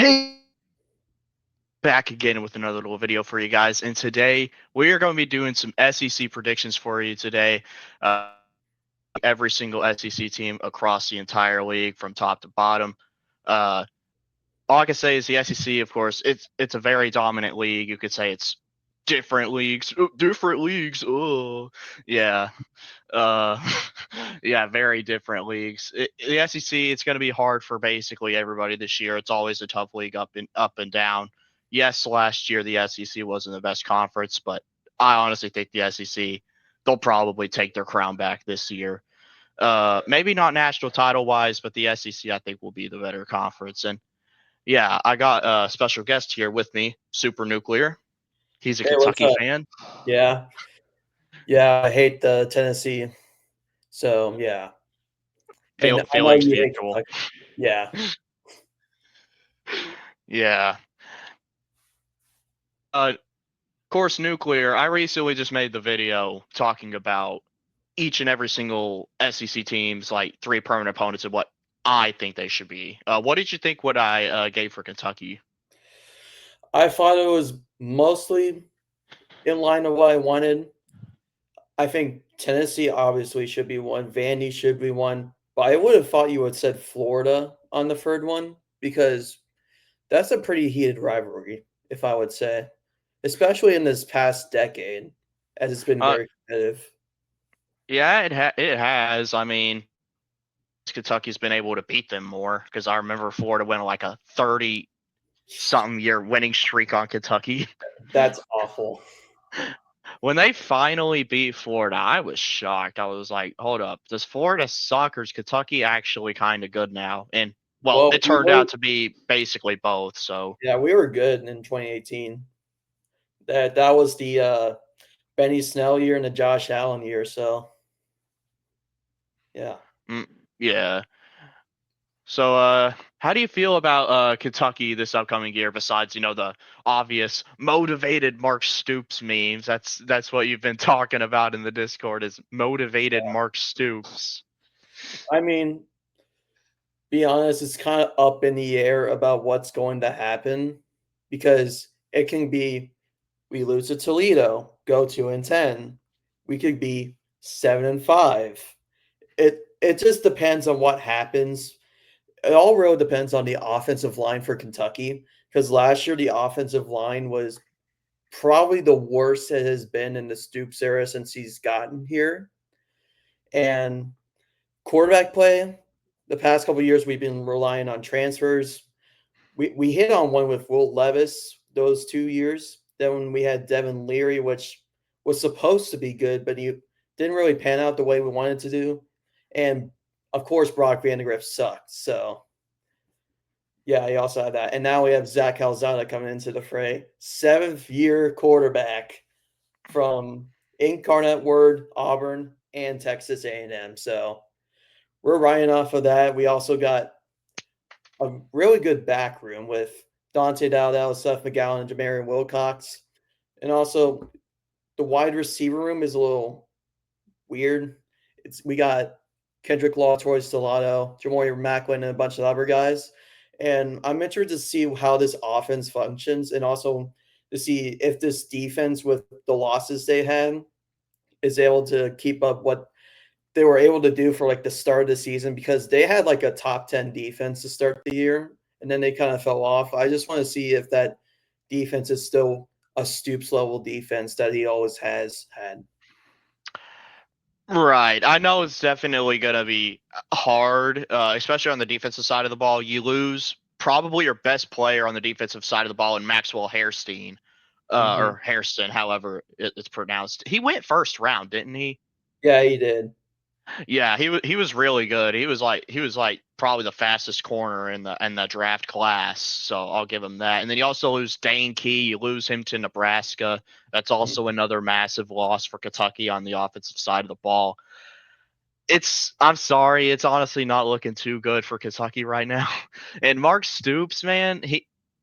Hey, back again with another little video for you guys. And today we are going to be doing some SEC predictions for you today. Every single SEC team across the entire league from top to bottom. Uh, all I can say is the SEC, of course, it's a very dominant league. You could say it's different leagues, different leagues. Oh, yeah. Uh, yeah, very different leagues. The SEC, it's going to be hard for basically everybody this year. It's always a tough league up and down. Yes, last year the SEC wasn't the best conference, but I honestly think the SEC they'll probably take their crown back this year. Maybe not national title wise, but the SEC I think will be the better conference. And yeah, I got a special guest here with me, Supernuclear. He's a Hey, what's Kentucky up? fan. Yeah, yeah, I hate the Tennessee. So yeah, and I know Feelings you hate mutual. Kentucky. Yeah, Yeah. Of course, nuclear. I recently just made the video talking about each and every single SEC team's like three permanent opponents and what I think they should be. What did you think? What I gave for Kentucky? I thought it was mostly in line with what I wanted. I think Tennessee obviously should be one. Vandy should be one. But I would have thought you would have said Florida on the third one because that's a pretty heated rivalry, if I would say, especially in this past decade, as it's been Uh, very competitive. yeah, it has. I mean, Kentucky's been able to beat them more because I remember Florida went on like a 30 something year winning streak on Kentucky. That's awful. When they finally beat Florida, I was shocked. I was like, hold up, does Florida suck, Kentucky actually kind of good now? And well, Well, it turned out to be basically both. So we were good in 2018. That was the Benny Snell year and the Josh Allen year. So yeah, mm, yeah. So how do you feel about Kentucky this upcoming year? Besides, the obvious motivated Mark Stoops memes. That's what you've been talking about in the Discord is motivated Mark Stoops. I mean, be honest, it's kind of up in the air about what's going to happen because it can be we lose to Toledo, go 2-10. We could be 7-5. It just depends on what happens. It all really depends on the offensive line for Kentucky because last year the offensive line was probably the worst it has been in the Stoops era since he's gotten here. And quarterback play, the past couple years we've been relying on transfers. We hit on one with Will Levis those 2 years. Then when we had Devin Leary, which was supposed to be good, but he didn't really pan out the way we wanted to do. And of course, Brock Vandegrift sucked. So yeah, he also had that. And now we have Zach Calzada coming into the fray. 7th-year quarterback from Incarnate Word, Auburn, and Texas A&M. So we're riding off of that. We also got a really good back room with Dante Dowdell, Seth McGowan, and Jamarian Wilcox. And also the wide receiver room is a little weird. We got Kendrick Law, Troy Stellato, Jamori Macklin, and a bunch of other guys. And I'm interested to see how this offense functions and also to see if this defense, with the losses they had, is able to keep up what they were able to do for like the start of the season because they had like a top 10 defense to start the year and then they kind of fell off. I just want to see if that defense is still a Stoops level defense that he always has had. Right. I know it's definitely going to be hard, especially on the defensive side of the ball. You lose probably your best player on the defensive side of the ball in Maxwell Hairstein, Mm-hmm. or Hairston, however it's pronounced. He went first round, didn't he? Yeah, he did. Yeah, he was really good. He was like probably the fastest corner in the draft class. So I'll give him that. And then you also lose Dane Key. You lose him to Nebraska. That's also another massive loss for Kentucky on the offensive side of the ball. I'm sorry, it's honestly not looking too good for Kentucky right now. And Mark Stoops, man,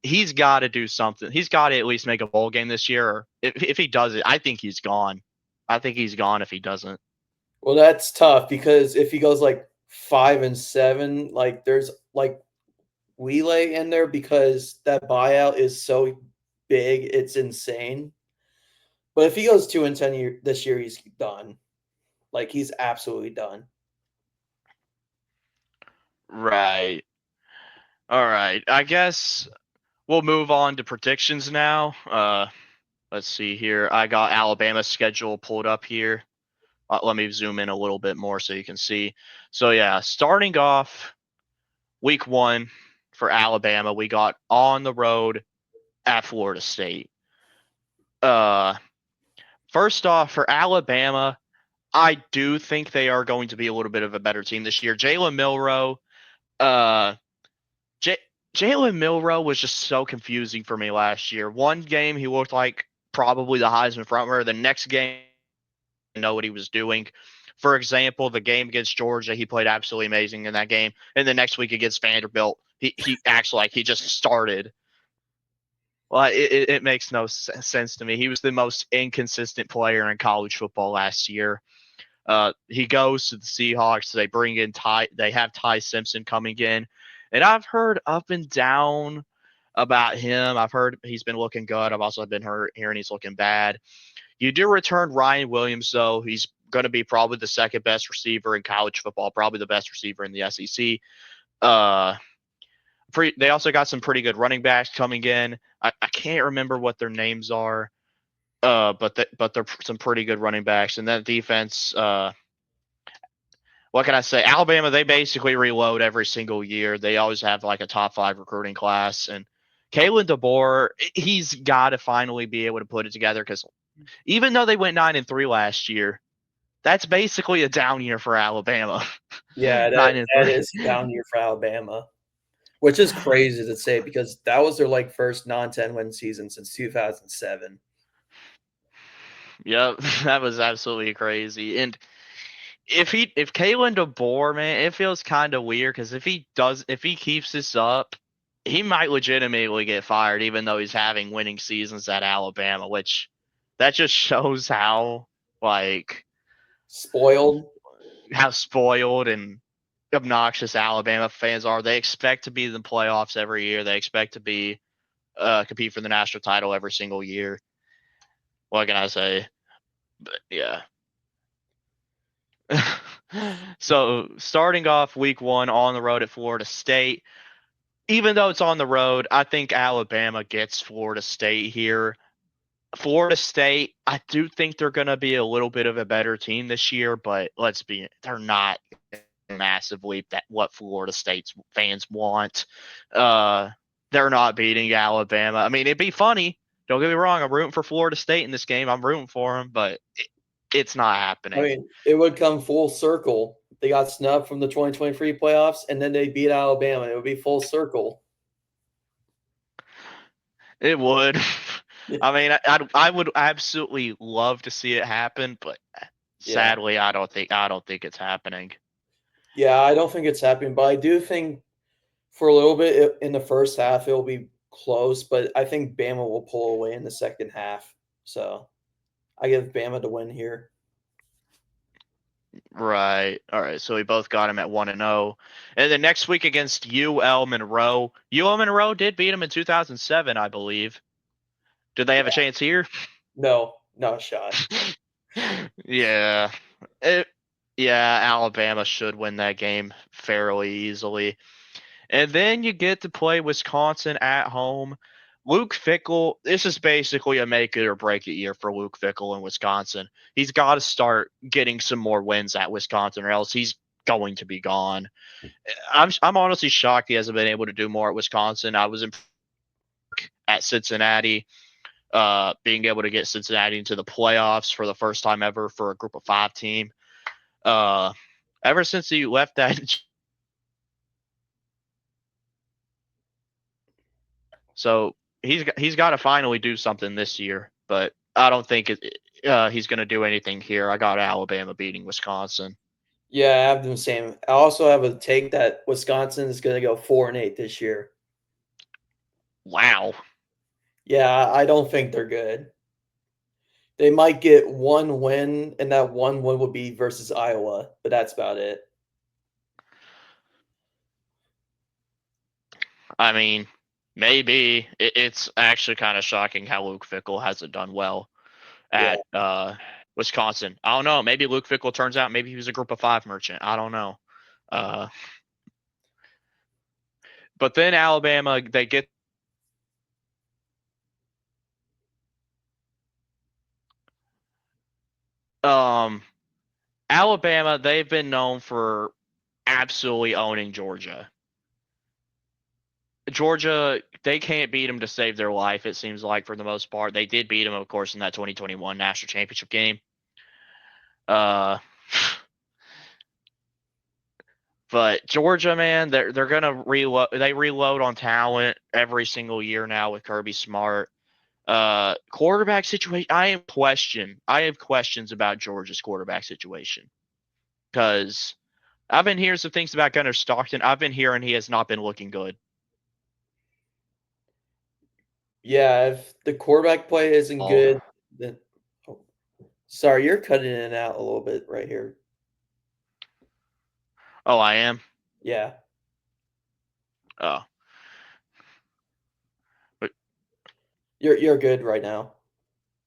he's got to do something. He's got to at least make a bowl game this year. Or if he does it, I think he's gone. I think he's gone if he doesn't. Well, that's tough because if he goes like 5-7, like there's like leeway in there because that buyout is so big, it's insane. But if he goes 2-10 this year, he's done. Like he's absolutely done. Right. All right. I guess we'll move on to predictions now. Let's see here. I got Alabama's schedule pulled up here. Let me zoom in a little bit more so you can see. So yeah, starting off week 1 for Alabama, we got on the road at Florida State. Uh, First off, for Alabama, I do think they are going to be a little bit of a better team this year. Uh, J- Jalen Milroe was just so confusing for me last year. One game he looked like probably the Heisman frontrunner. The next game, I didn't know what he was doing. For example, the game against Georgia, he played absolutely amazing in that game. And the next week against Vanderbilt, he acts like he just started. Well, it makes no sense to me. He was the most inconsistent player in college football last year. He goes to the Seahawks. They bring in Ty. They have Ty Simpson coming in, and I've heard up and down about him. I've heard he's been looking good. I've also been hearing he's looking bad. You do return Ryan Williams, though. He's going to be probably the second best receiver in college football, probably the best receiver in the SEC. Uh, they also got some pretty good running backs coming in. I can't remember what their names are, but they're some pretty good running backs. And that defense, what can I say? Alabama, they basically reload every single year. They always have like a top 5 recruiting class. And Kalen DeBoer, he's got to finally be able to put it together because even though they went 9-3 last year, that's basically a down year for Alabama. Yeah, that 9-3. is a down year for Alabama, which is crazy to say because that was their like first non-10 win season since 2007. Yep, that was absolutely crazy. And if Kalen DeBoer, man, it feels kind of weird because if he keeps this up, he might legitimately get fired, even though he's having winning seasons at Alabama, which that just shows like Spoiled. how spoiled and obnoxious Alabama fans are. They expect to be in the playoffs every year. They expect to be compete for the national title every single year. What can I say? But yeah. So starting off week 1 on the road at Florida State, even though it's on the road, I think Alabama gets Florida State here. Florida State, I do think they're going to be a little bit of a better team this year, but they're not a massive leap that what Florida State's fans want. Uh, they're not beating Alabama. I mean, it'd be funny. Don't get me wrong. I'm rooting for Florida State in this game. I'm rooting for them, but it's not I happening. mean, it would come full circle. They got snubbed from the 2023 playoffs, and then they beat Alabama. It would be full circle. It would. I mean, I would absolutely love to see it happen, but Yeah. sadly, I don't think it's happening. Yeah, I don't think it's happening, but I do think for a little bit in the first half it'll be close, but I think Bama will pull away in the second half. So I give Bama to win here. Right. All right. So we both got him at 1-0, and then next week against UL Monroe. UL Monroe did beat him in 2007, I believe. Did they have a chance here? No, not a shot. Yeah. It, yeah. Alabama should win that game fairly easily. And then you get to play Wisconsin at home. Luke Fickell, this is basically a make it or break it year for Luke Fickell in Wisconsin. He's got to start getting some more wins at Wisconsin, or else he's going to be gone. I'm honestly shocked he hasn't been able to do more at Wisconsin. I was at Cincinnati, being able to get Cincinnati into the playoffs for the first time ever for a Group of 5 team. Uh, Ever since he left that. So he's got to finally do something this year, but I don't think he's going to do anything here. I got Alabama beating Wisconsin. Yeah, I have the same. I also have a take that Wisconsin is going to go 4-8 this year. Wow. Yeah, I don't think they're good. They might get one win, and that one win would be versus Iowa, but that's about it. I mean, maybe it's actually kind of shocking how Luke Fickle hasn't done well Yeah. at Wisconsin. I don't know. Maybe Luke Fickle turns out maybe he was a Group of Five merchant. I don't know. Uh, but then Alabama, they get um Alabama. They've been known for absolutely owning Georgia. Georgia, they can't beat them to save their life. It seems like for the most part, they did beat them, of course, in that 2021 national championship game. Uh, but Georgia, man, they're gonna reload. They reload on talent every single year now with Kirby Smart. Quarterback situation. I have questions about Georgia's quarterback situation because I've been hearing some things about Gunnar Stockton. I've been hearing he has not been looking good. Yeah, if the quarterback play isn't Oh, good, then oh, sorry, you're cutting in and out a little bit right here. oh, I am. Yeah. Oh, but You're good right now.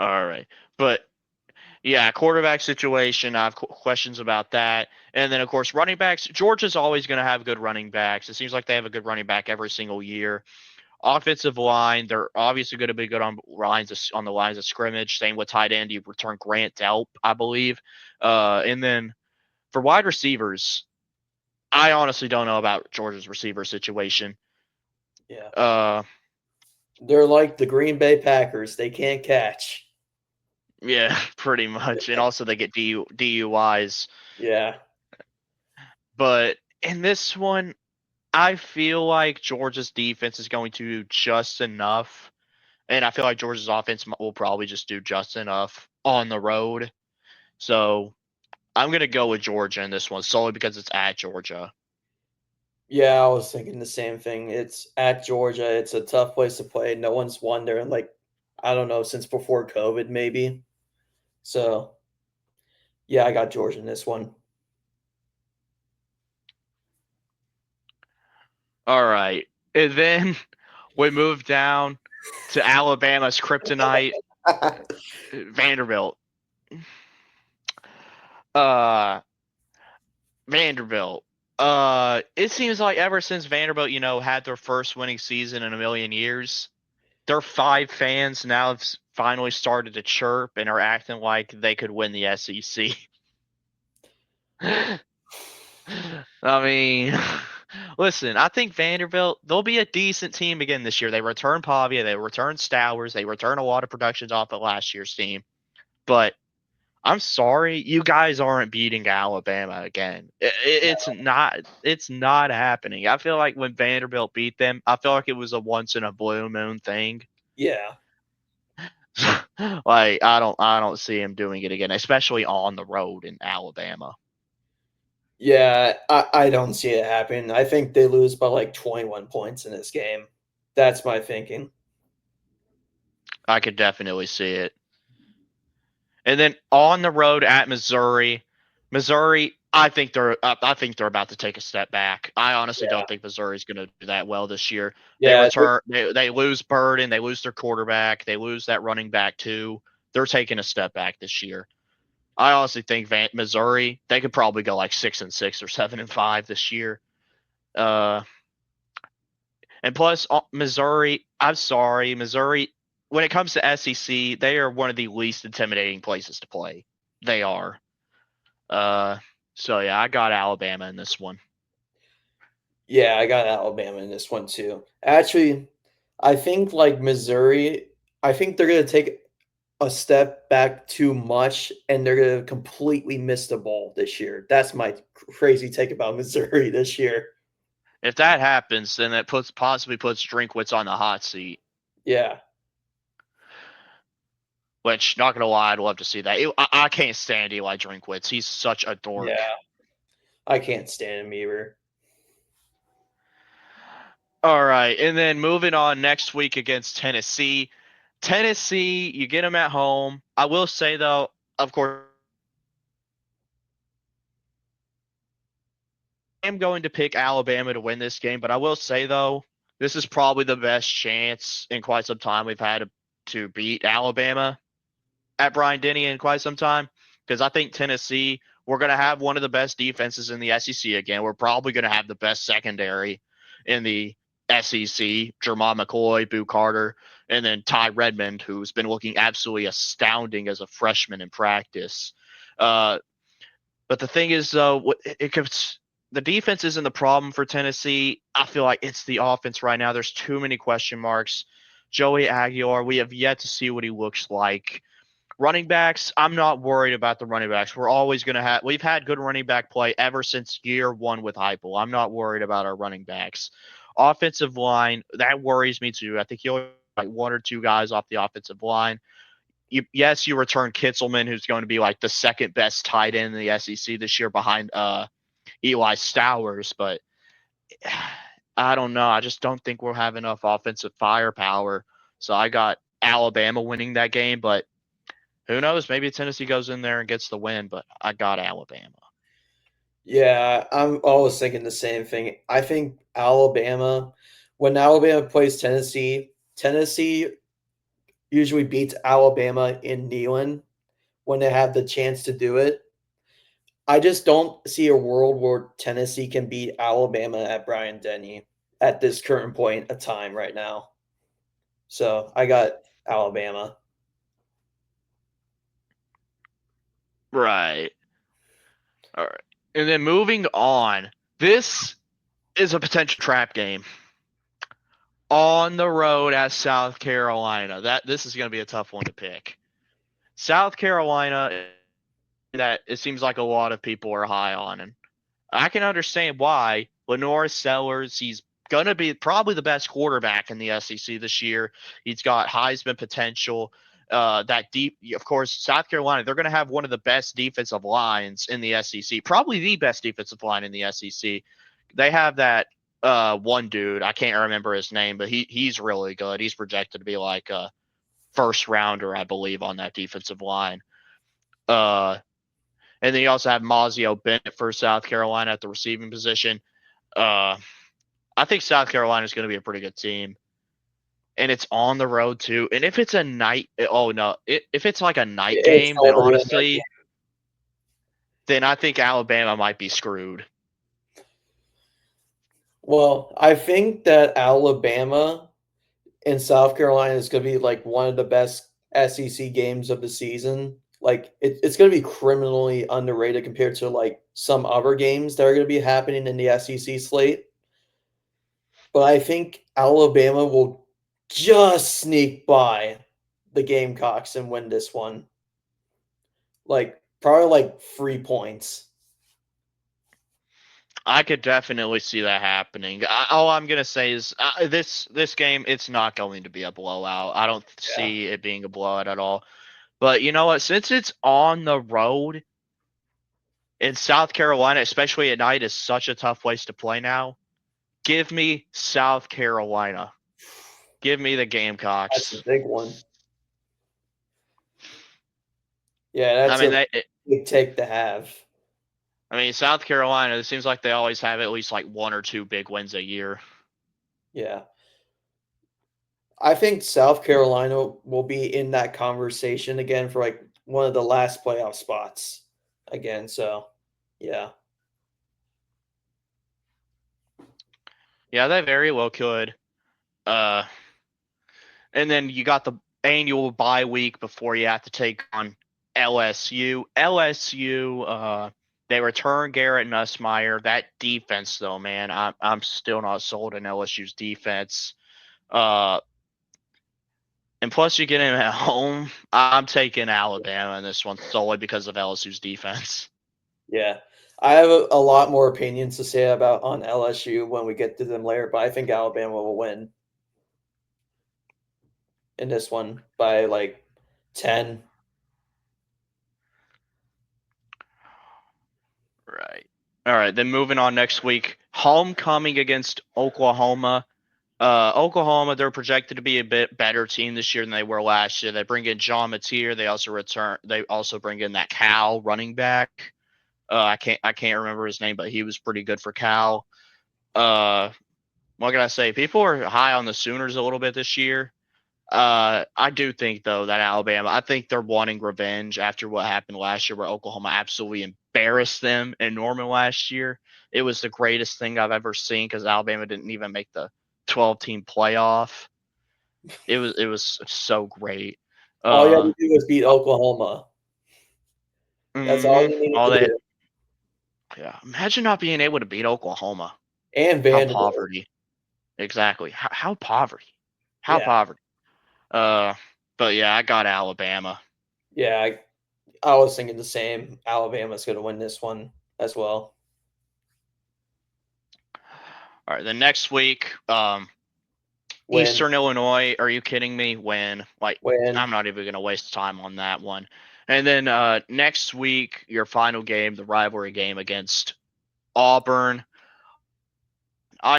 all right. But yeah, quarterback situation. I have questions about that. And then, of course, running backs. Georgia's always going to have good running backs. It seems like they have a good running back every single year. Offensive line, they're obviously going to be good on the lines of scrimmage. Same with tight end. You return Grant Delp, I believe. And then for wide receivers, I honestly don't know about Georgia's receiver situation. Yeah. Uh, They're like the Green Bay Packers. They can't catch. yeah, pretty much. And also they get DUIs. Yeah. But in this one, I feel like Georgia's defense is going to do just enough, and I feel like Georgia's offense will probably just do just enough on the road. So I'm gonna go with Georgia in this one solely because it's at Georgia. Yeah, I was thinking the same thing. It's at Georgia. It's a tough place to play. No one's won there in like I don't know since before COVID maybe. So yeah, I got Georgia in this one. All right, and then we move down to Alabama's kryptonite, Vanderbilt. Uh, Vanderbilt. It seems like ever since Vanderbilt, had their first winning season in a million years, their five fans now have finally started to chirp and are acting like they could win the SEC. I mean, listen, I think Vanderbilt, they'll be a decent team again this year. They return Pavia, they return Stowers, they return a lot of productions off of last year's team. But I'm sorry, you guys aren't beating Alabama again. It's not happening. I feel like when Vanderbilt beat them, I feel like it was a once in a blue moon thing. Yeah. Like I don't see him doing it again, especially on the road in Alabama. Yeah, I don't see it happen. I think they lose by like 21 points in this game. That's my thinking. I could definitely see it. And then on the road at Missouri, I think they're about to take a step back. I honestly Yeah. don't think Missouri's going to do that well this year. They Yeah, return they lose Burden, they lose their quarterback, they lose that running back too. They're taking a step back this year. I honestly think Missouri, they could probably go like 6-6 or 7-5 this year. Uh, and plus, Missouri, I'm sorry, Missouri, when it comes to SEC, they are one of the least intimidating places to play. They are. Uh, so yeah, I got Alabama in this one. yeah, I got Alabama in this one too. Actually, I think like Missouri, I think they're gonna take a step back too much and they're gonna completely miss the ball this year. That's my crazy take about Missouri this year. If that happens, then that possibly puts Drinkwitz on the hot seat. Yeah, Which, not gonna lie, I'd love to see that. I can't stand Eli Drinkwitz. He's such a dork. yeah. I can't stand him either. All right, and then moving on next week against Tennessee. Tennessee, you get them at home. I will say though, of course, I am going to pick Alabama to win this game, but I will say though, this is probably the best chance in quite some time we've had to beat Alabama at Bryant Denny in quite some time. Because I think Tennessee, we're going to have one of the best defenses in the SEC again. We're probably going to have the best secondary in the SEC. Jermon McCoy, Boo Carter, and then Ty Redmond, who's been looking absolutely astounding as a freshman in practice. Uh, but the thing is, though, the defense isn't the problem for Tennessee. I feel like it's the offense right now. There's too many question marks. Joey Aguilar, we have yet to see what he looks like. Running backs, I'm not worried about the running backs. We're always going to have, we've had good running back play ever since year one with Heupel. I'm not worried about our running backs. Offensive line, that worries me too. I think you'll like one or two guys off the offensive line. Yes, you return Kitzelman, who's going to be like the second best tight end in the SEC this year behind Eli Stowers, but I don't know. I just don't think we'll have enough offensive firepower. So I got Alabama winning that game, but who knows? Maybe Tennessee goes in there and gets the win, but I got Alabama. Yeah, I'm always thinking the same thing. I think Alabama, when Alabama plays Tennessee, Tennessee usually beats Alabama in Neyland when they have the chance to do it. I just don't see a world where Tennessee can beat Alabama at Bryant Denny at this current point of time right now. So I got Alabama. Right. All right. And then moving on, this is a potential trap game on the road at South Carolina. This is going to be a tough one to pick. South Carolina, that it seems like a lot of people are high on, and I can understand why. Lenore Sellers, he's gonna be probably the best quarterback in the SEC this year. He's got Heisman potential. That deep, of course, South Carolina, they're gonna have one of the best defensive lines in the SEC, probably the best defensive line in the SEC. They have that one dude, I can't remember his name, but he's really good. He's projected to be like a first rounder, I believe, on that defensive line. Uh, and then you also have Mazio Bennett for South Carolina at the receiving position. Uh, I think South Carolina is going to be a pretty good team, and it's on the road too. And if it's a night, oh no, if it's like a night It's game, then going to be a night game. honestly, then I think Alabama might be screwed. Well, I think that Alabama and South Carolina is going to be like one of the best SEC games of the season. Like it's going to be criminally underrated compared to like some other games that are going to be happening in the SEC slate. But I think Alabama will just sneak by the Gamecocks and win this one. Like probably like 3 points. I could definitely see that happening. All I'm gonna say is this game, it's not going to be a blowout. I don't Yeah. see it being a blowout at all. But you know what? Since it's on the road in South Carolina, especially at night, is such a tough place to play now. Give me South Carolina. Give me the That's a Gamecocks. big one. Yeah, I that's mean, a big take to have. South Carolina. It seems like they always have at least like one or two big wins a year. Yeah. I think South Carolina will be in that conversation again for like one of the last playoff spots again. So, yeah. Yeah, they very well could. Uh, and then you got the annual bye week before you have to take on LSU. LSU. They return Garrett Nussmeier. That defense, though, man, I'm still not sold on LSU's defense. Uh, And plus, you get him at home. I'm taking Alabama in this one solely because of LSU's defense. Yeah. I have a lot more opinions to say about on LSU when we get to them later, but I think Alabama will win in this one by like 10. Right. All right. Then moving on next week, homecoming against Oklahoma. Oklahoma, they're projected to be a bit better team this year than they were last year. They bring in John Mateer. They also return. They also bring in that Cal running back. I can't remember his name, but he was pretty good for Cal. Uh, what can I say? People are high on the Sooners a little bit this year. I do think though that Alabama, I think they're wanting revenge after what happened last year, where Oklahoma absolutely embarrassed them in Norman last year. It was the greatest thing I've ever seen because Alabama didn't even make the 12-team playoff. It was so great. All you had Uh, to do was beat Oklahoma. That's all mm-hmm. you needed All to that. do. Yeah. Imagine not being able to beat Oklahoma. And How Vanderbilt. poverty. Exactly. How poverty. How Yeah. poverty. Uh, but yeah, I got Alabama. Yeah. I was thinking the same. Alabama's going to win this one as well. All right, the next week, Win. Eastern Illinois. Are you kidding me? When like Win. I'm not even gonna waste time on that one. And then next week, your final game, the rivalry game against Auburn.